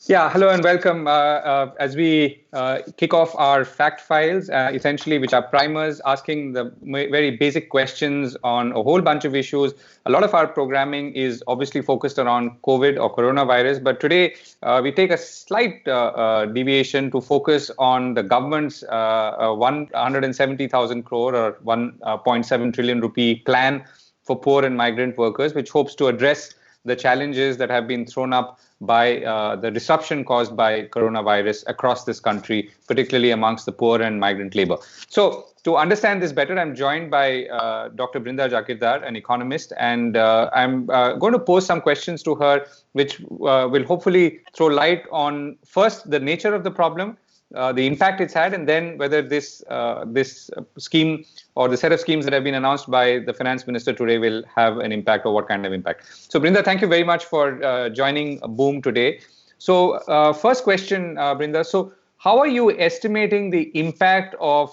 Yeah, hello and welcome. As we kick off our fact files, essentially, which are primers asking the very basic questions on a whole bunch of issues. A lot of our programming is obviously focused around COVID or coronavirus, but today we take a slight deviation to focus on the government's 170,000 crore or 1.7 trillion rupee plan for poor and migrant workers, which hopes to address the challenges that have been thrown up by the disruption caused by coronavirus across this country, particularly amongst the poor and migrant labor. So to understand this better, I'm joined by Dr. Brinda Jagirdar, an economist, and I'm going to pose some questions to her, which will hopefully throw light on, first, the nature of the problem, the impact it's had, and then whether this scheme or the set of schemes that have been announced by the finance minister today will have an impact, or what kind of impact. So, Brinda, thank you very much for joining Boom today. So, first question, Brinda. So, how are you estimating the impact of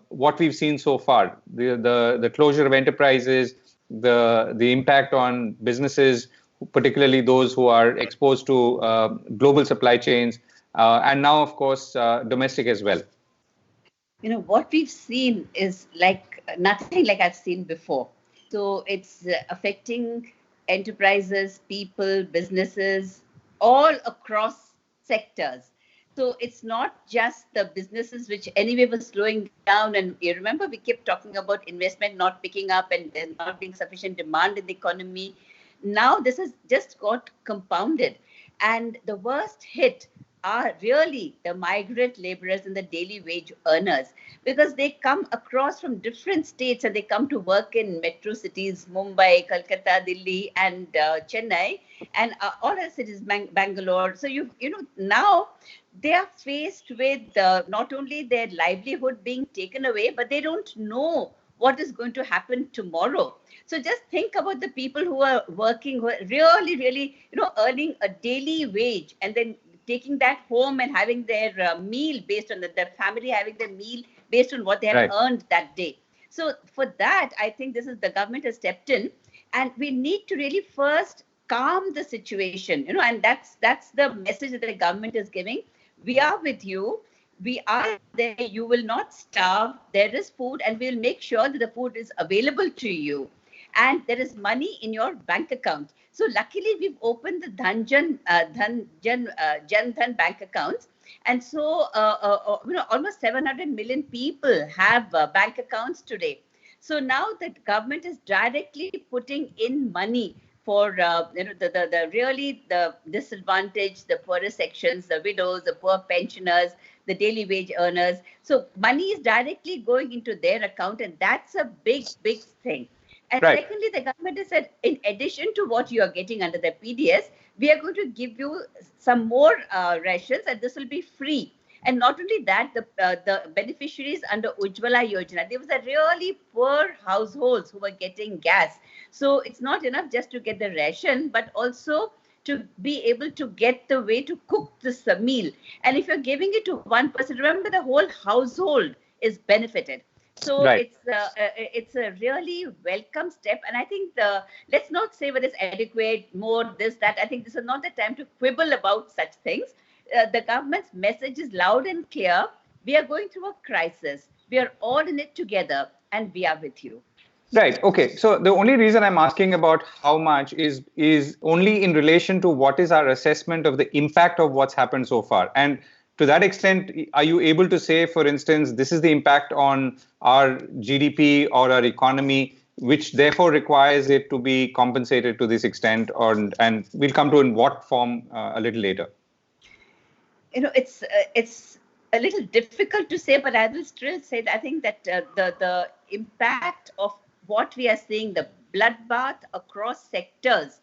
what we've seen so far? The closure of enterprises, the impact on businesses, particularly those who are exposed to global supply chains, and now, of course, domestic as well. What we've seen is like nothing like I've seen before. So it's affecting enterprises, people, businesses, all across sectors. So it's not just the businesses which anyway were slowing down. And you remember we kept talking about investment not picking up and there not being sufficient demand in the economy. Now this has just got compounded. And the worst hit are really the migrant laborers and the daily wage earners, because they come across from different states and they come to work in metro cities, Mumbai, Kolkata, Delhi, and Chennai, and all other cities, Bangalore. So now they are faced with not only their livelihood being taken away, but they don't know what is going to happen tomorrow. So just think about the people who are working, who are really, really, earning a daily wage and then taking that home and having their meal based on their family having their meal based on what they have earned that day. So for that, I think the government has stepped in, and we need to really first calm the situation, and that's the message that the government is giving. We are with you. We are there. You will not starve. There is food, and we will make sure that the food is available to you. And there is money in your bank account. So luckily, we've opened the Jan Dhan bank accounts. And so, almost 700 million people have bank accounts today. So now the government is directly putting in money for the disadvantaged, the poorest sections, the widows, the poor pensioners, the daily wage earners. So money is directly going into their account, and that's a big, big thing. And secondly, the government has said, in addition to what you are getting under the PDS, we are going to give you some more rations, and this will be free. And not only that, the beneficiaries under Ujjwala Yojana, there was a really poor households who were getting gas. So it's not enough just to get the ration, but also to be able to get the way to cook this meal. And if you're giving it to one person, remember the whole household is benefited. So it's a really welcome step. And I think let's not say whether it's adequate, more, this, that. I think this is not the time to quibble about such things. The government's message is loud and clear. We are going through a crisis. We are all in it together, and we are with you. Right. Okay. So the only reason I'm asking about how much is only in relation to what is our assessment of the impact of what's happened so far. And to that extent, are you able to say, for instance, this is the impact on our GDP or our economy, which therefore requires it to be compensated to this extent, and we'll come to in what form a little later? It's a little difficult to say, but I will still say that I think that the impact of what we are seeing, the bloodbath across sectors,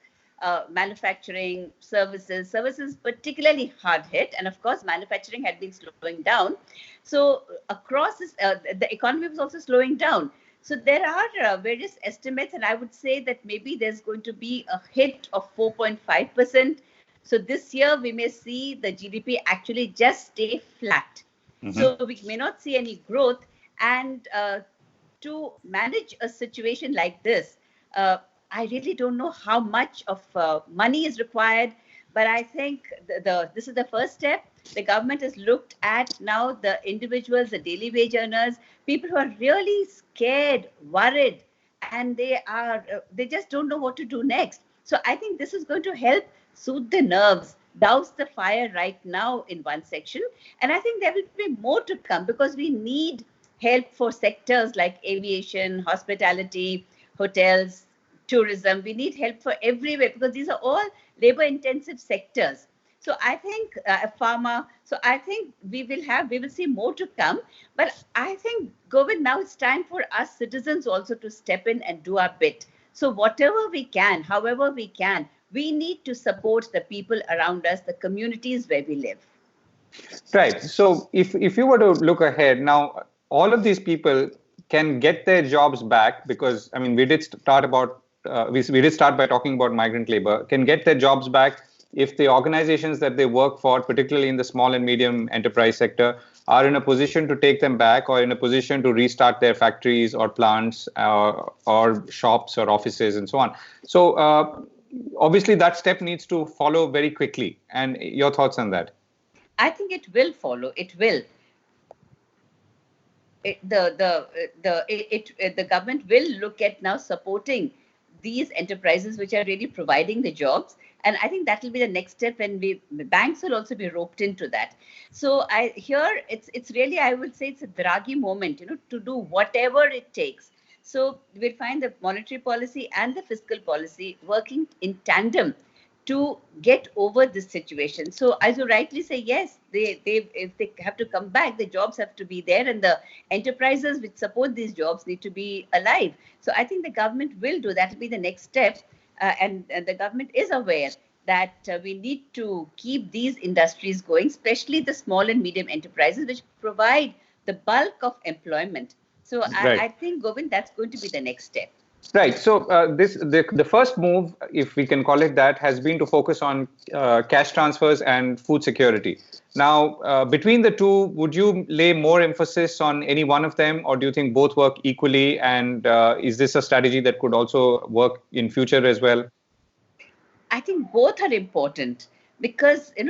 manufacturing, services particularly hard hit, and of course manufacturing had been slowing down. So across this, the economy was also slowing down. So there are various estimates, and I would say that maybe there's going to be a hit of 4.5%. So this year we may see the GDP actually just stay flat. So we may not see any growth. And to manage a situation like this, I really don't know how much of money is required. But I think this is the first step. The government has looked at now the individuals, the daily wage earners, people who are really scared, worried, and they just don't know what to do next. So I think this is going to help soothe the nerves, douse the fire right now in one section. And I think there will be more to come, because we need help for sectors like aviation, hospitality, hotels, tourism. We need help for everywhere, because these are all labor intensive sectors. So I think pharma. So I think we will see more to come. But I think, Govind, now it's time for us citizens also to step in and do our bit. So whatever we can, however we can, we need to support the people around us, the communities where we live. Right. So if you were to look ahead now, all of these people can get their jobs back, because I mean we did start by talking about migrant labor, can get their jobs back if the organizations that they work for, particularly in the small and medium enterprise sector, are in a position to take them back, or in a position to restart their factories or plants or shops or offices and so on. So obviously that step needs to follow very quickly. And your thoughts on that? I think it will follow. It will. The government will look at now supporting these enterprises which are really providing the jobs, and I think that will be the next step, when banks will also be roped into that. So it's really, I would say, it's a Draghi moment, to do whatever it takes. So we'll find the monetary policy and the fiscal policy working in tandem to get over this situation. So as you rightly say, yes, if they have to come back, the jobs have to be there, and the enterprises which support these jobs need to be alive. So I think the government will do that. Will be the next step, and the government is aware that we need to keep these industries going, especially the small and medium enterprises, which provide the bulk of employment. So Right. I think, Govind, that's going to be the next step. Right. So the first move, if we can call it that, has been to focus on cash transfers and food security. Now, between the two, would you lay more emphasis on any one of them, or do you think both work equally? And is this a strategy that could also work in future as well? I think both are important, because a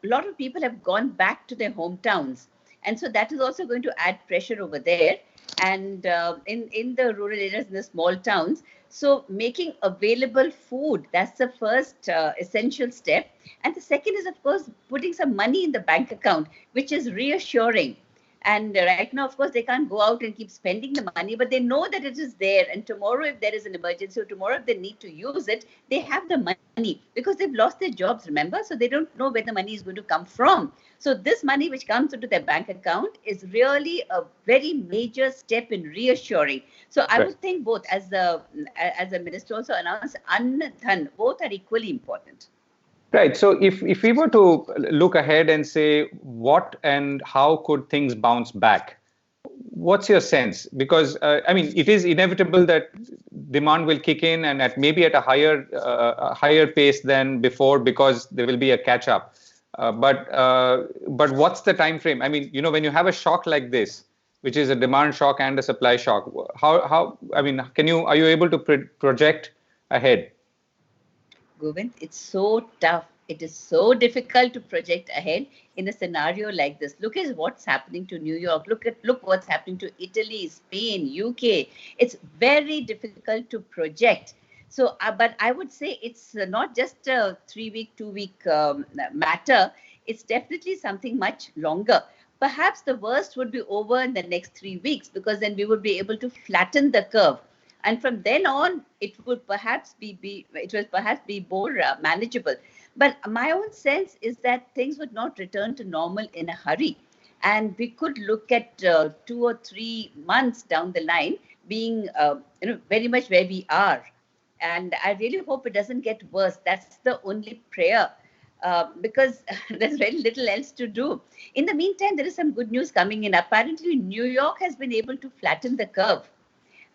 lot of people have gone back to their hometowns, and so that is also going to add pressure over there, and in the rural areas, in the small towns. So making available food, that's the first essential step, and the second is, of course, putting some money in the bank account, which is reassuring. And right now, of course, they can't go out and keep spending the money, but they know that it is there. And tomorrow, if there is an emergency, or tomorrow, if they need to use it, they have the money, because they've lost their jobs, remember? So they don't know where the money is going to come from. So this money which comes into their bank account is really a very major step in reassuring. So I would think both, as the minister also announced, Ann Dhan, both are equally important. Right. So if we were to look ahead and say what and how could things bounce back, what's your sense? Because I mean, it is inevitable that demand will kick in, and maybe at a higher pace than before, because there will be a catch up. But what's the time frame? I mean, when you have a shock like this, which is a demand shock and a supply shock, how I mean, are you able to project ahead? Govind, it's so tough. It is so difficult to project ahead in a scenario like this. Look at what's happening to New York. Look what's happening to Italy, Spain, UK. It's very difficult to project. So, but I would say it's not just a 3-week, 2-week matter. It's definitely something much longer. Perhaps the worst would be over in the next 3 weeks, because then we would be able to flatten the curve. And from then on, it would perhaps be more manageable. But my own sense is that things would not return to normal in a hurry, and we could look at 2 or 3 months down the line being very much where we are. And I really hope it doesn't get worse. That's the only prayer. Because there's very little else to do. In the meantime, there is some good news coming in. Apparently, New York has been able to flatten the curve.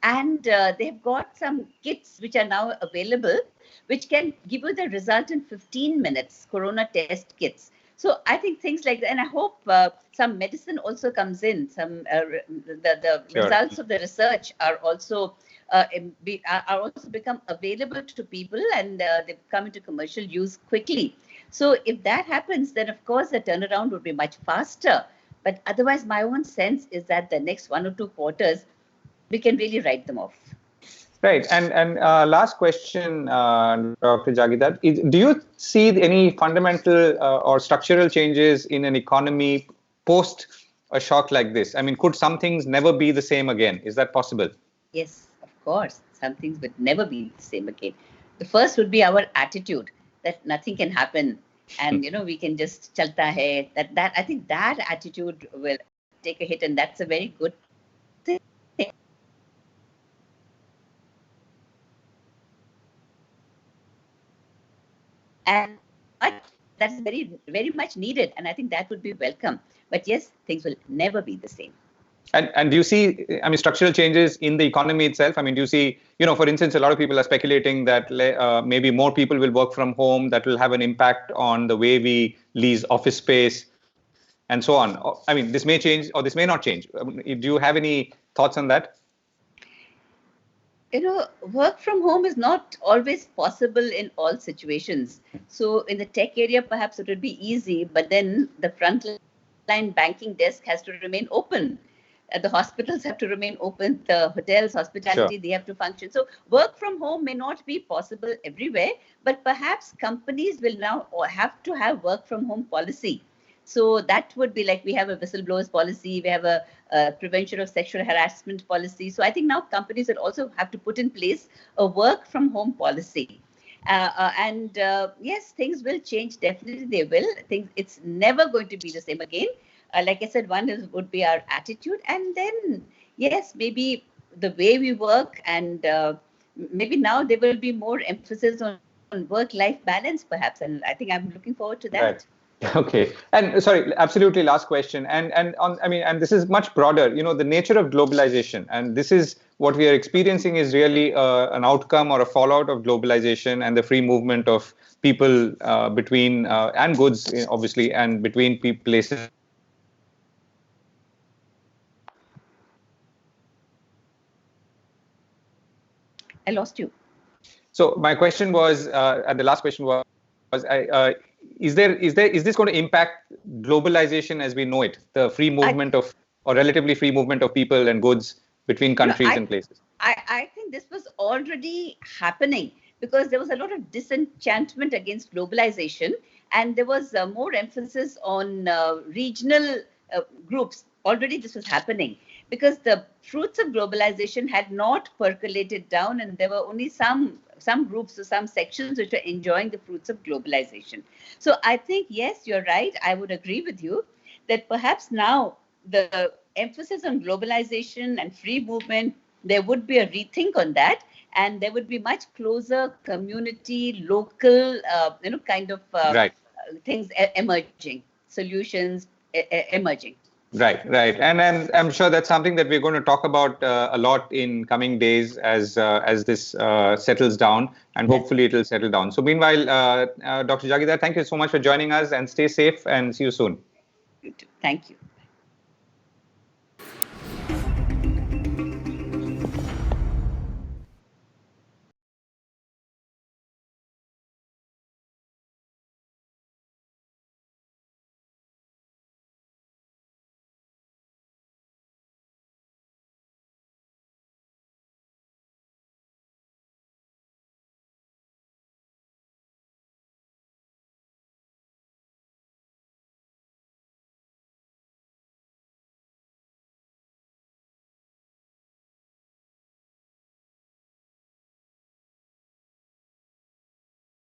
And they've got some kits which are now available, which can give you the result in 15 minutes, corona test kits. So I think things like that, and I hope some medicine also comes in. The Sure. results of the research are also are also become available to people, and they come into commercial use quickly. So if that happens, then of course the turnaround would be much faster. But otherwise, my own sense is that the next 1 or 2 quarters, we can really write them off. Right. And last question, Dr. Jagidar, do you see any fundamental or structural changes in an economy post a shock like this? I mean, could some things never be the same again? Is that possible? Yes, of course. Some things would never be the same again. The first would be our attitude that nothing can happen, and we can just chalta hai. That I think that attitude will take a hit, and that's a very good thing. And that is very, very much needed, and I think that would be welcome. But yes, things will never be the same. And do you see, I mean, structural changes in the economy itself? I mean, do you see, for instance, a lot of people are speculating that maybe more people will work from home, that will have an impact on the way we lease office space and so on. I mean, this may change or this may not change. Do you have any thoughts on that? Work from home is not always possible in all situations. So in the tech area, perhaps it would be easy, but then the frontline banking desk has to remain open. The hospitals have to remain open, the hotels, hospitality, They have to function. So work from home may not be possible everywhere, but perhaps companies will now have to have work from home policy. So that would be like, we have a whistleblowers policy, we have a prevention of sexual harassment policy. So I think now companies will also have to put in place a work from home policy. Yes, things will change. Definitely they will. It's never going to be the same again. Like I said, would be our attitude. And then, yes, maybe the way we work, and maybe now there will be more emphasis on work-life balance, perhaps. And I think I'm looking forward to that. Right. Okay. And sorry, absolutely last question. And this is much broader, the nature of globalization. And this is what we are experiencing is really an outcome or a fallout of globalization and the free movement of people between and goods, obviously, and between places. I lost you. So my question was, and the last question was, is this going to impact globalization as we know it, the free movement or relatively free movement of people and goods between countries and places? I think this was already happening, because there was a lot of disenchantment against globalization, and there was more emphasis on regional groups. Already this was happening, because the fruits of globalization had not percolated down, and there were only some groups or some sections which were enjoying the fruits of globalization. So I think, yes, you're right. I would agree with you that perhaps now the emphasis on globalization and free movement, there would be a rethink on that, and there would be much closer community, local, kind of things emerging, solutions emerging. Right. And I'm sure that's something that we're going to talk about a lot in coming days as this settles down, and hopefully it will settle down. So meanwhile, Dr. Jagidar, thank you so much for joining us, and stay safe and see you soon. You too. Thank you.